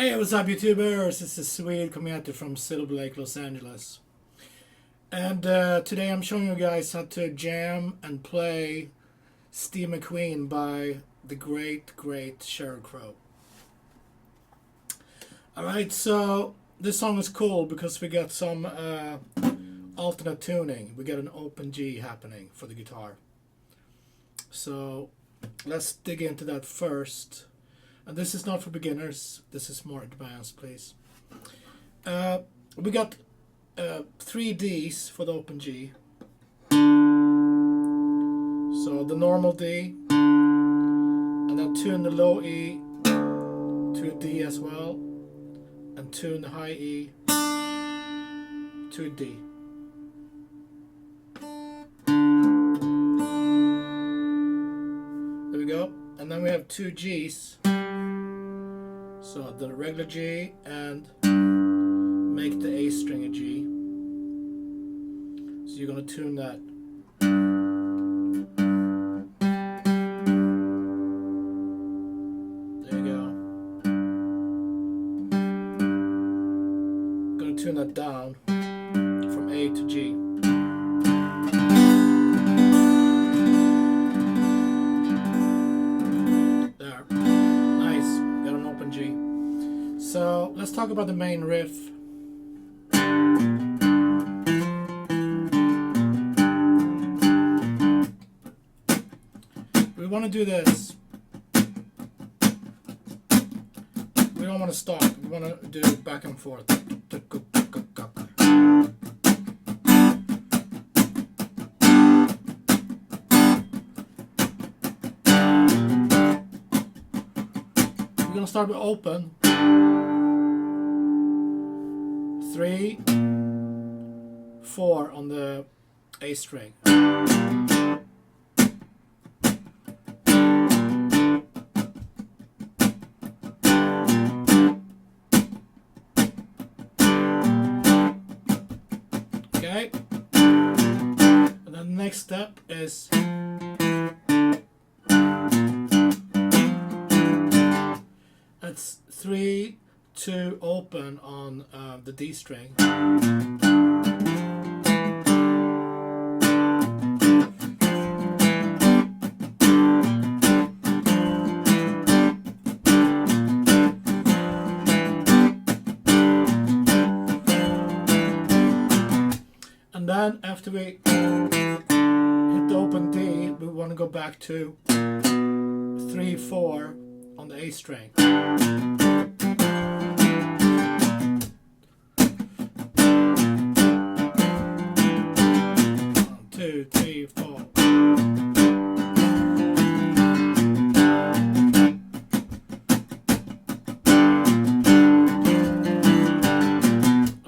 Hey, what's up, YouTubers? This is Swede coming at you from Silver Lake, Los Angeles. And today I'm showing you guys how to jam and play Steve McQueen by the great Sheryl. Alright, so this song is cool because we got some alternate tuning. We got an open G happening for the guitar. So let's dig into that first. And this is not for beginners. This is more advanced, please. We got 3 Ds for the open G. So the normal D, and then tune the low E to a D as well, and tune the high E to a D. There we go. And then we have 2 Gs. So the regular G and make the A string a G. So you're going to tune that. There you go. Going to tune that down from A to G. There. Nice. Got an open G. So let's talk about the main riff. We want to do this. We don't want to stop. We want to do it back and forth. We're going to start with open. 3, 4 on the A string. Okay. And then the next step is that's 3, 2 open on the D string. And then after we hit the open D, we want to go back to 3, 4 on the A string. 2, 3, 4.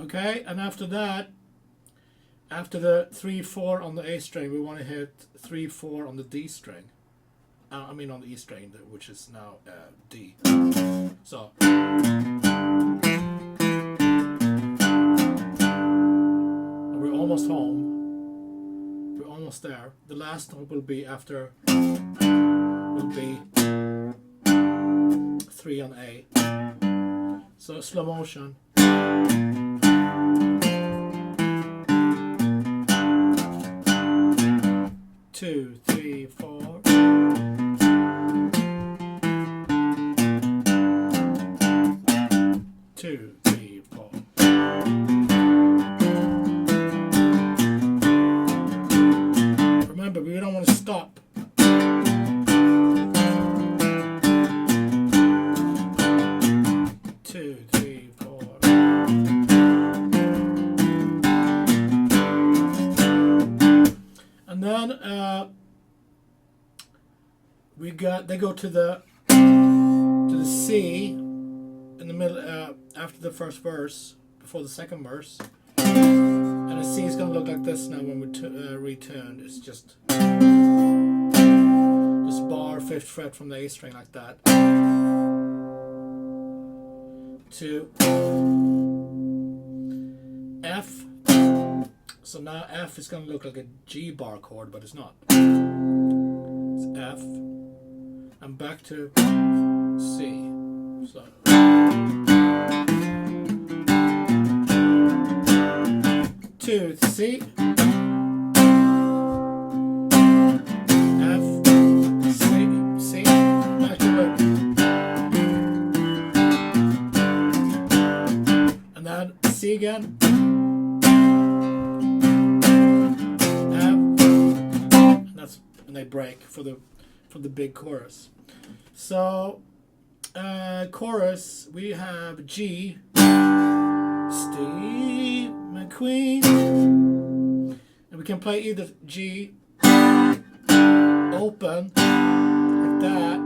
Okay, and after that, after the 3, 4 on the A string, we want to hit 3, 4 on the D string. I mean on the E string, which is now D. So. We're almost home. We're almost there. The last note will be after, will be 3 on A. So slow motion. 2, 3, 4. Two, three, 4. Remember, we don't want to stop. 2, 3, 4. And then they go to the C in the middle after the first verse, before the second verse, and the C is going to look like this now when we retune. It's just this bar 5th fret from the A string like that to F. So now F is going to look like a G bar chord, but it's not. It's F. And back to C. So C, F, C, back to it. And then C again. And they break for the big chorus. So chorus, we have G, Steve McQueen, and we can play either G open like that.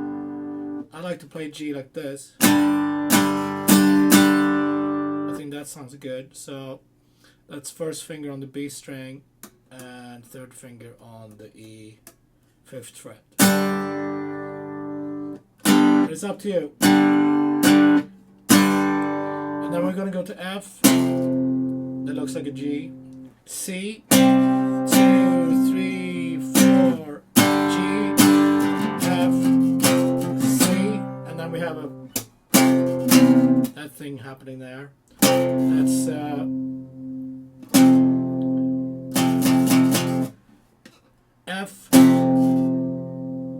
I like to play G like this. I think that sounds good. So that's first finger on the B string and third finger on the E 5th fret. But it's up to you. And then we're going to go to F. That looks like a G. C. 2, 3, 4. G. F. C. And then we have that thing happening there. That's F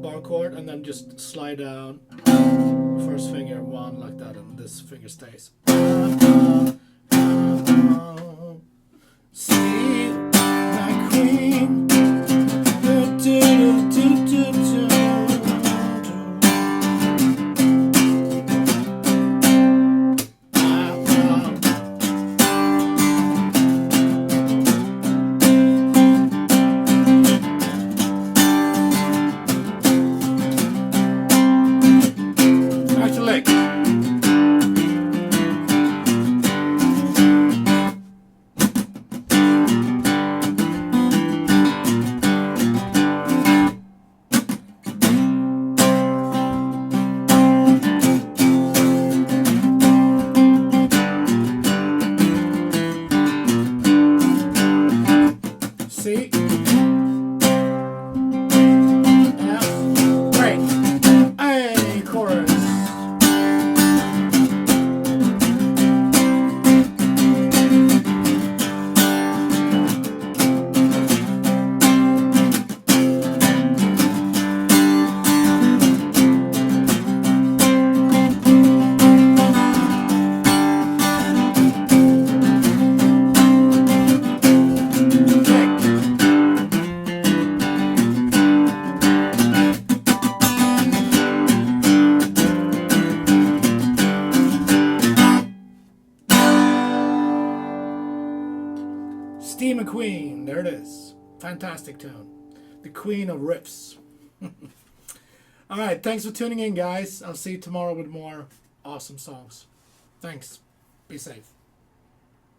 bar chord, and then just slide down first finger 1 like that, and this finger stays. See my queen. C, F, break, A, chorus. Steve McQueen, there it is. Fantastic tune. The queen of riffs. Alright, thanks for tuning in, guys. I'll see you tomorrow with more awesome songs. Thanks. Be safe.